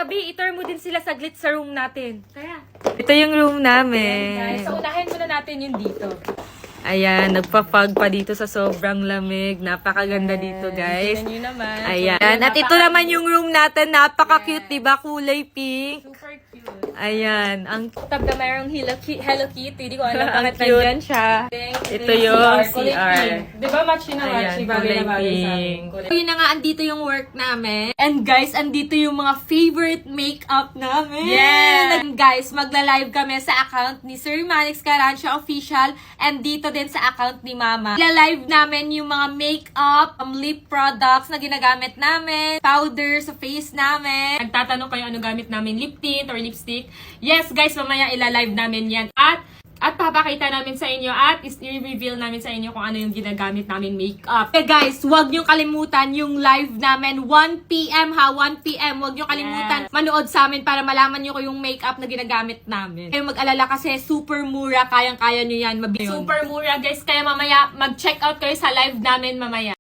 Abi, i-tour mo din sila saglit sa room natin. Kaya. Ito yung room namin. Guys, so unahin muna natin yung dito. Ayan, nagpa-fog pa dito sa sobrang lamig. Napakaganda dito, guys. Tignan nyo naman. Ayan. So, At ito naman yung room natin. Napaka-cute, diba? Kulay pink. Super cute. Ayan. Ang Tab na mayroong Hello Kitty. Hindi ko alam Ang bakit cute. nandyan siya. Ito yung Kulay CR. pink. Diba match yun na match? Ayan, Bagay kulay na bagay sa amin. pink. Kulay- Yun na nga, andito yung work namin. And guys, andito yung mga favorite makeup namin. Yeah! And guys, magla-live kami sa account ni Sir Manix Carancia Official and dito din sa account ni Mama. Ila-live namin yung mga makeup, lip products na ginagamit namin, powder sa face namin. Nagtatanong kayo ano gamit namin, lip tint or lipstick. Yes guys, mamaya ila-live namin yan. At papakita namin sa inyo at i-reveal namin sa inyo kung ano yung ginagamit namin makeup. Okay guys, huwag niyong kalimutan yung live namin 1 PM ha, 1 PM. Huwag niyong kalimutan manood sa amin para malaman niyo ko yung makeup na ginagamit namin. Kayo mag-alala kasi super mura, kayang-kaya niyo yan. Super mura guys, kaya mamaya mag-check out kayo sa live namin mamaya.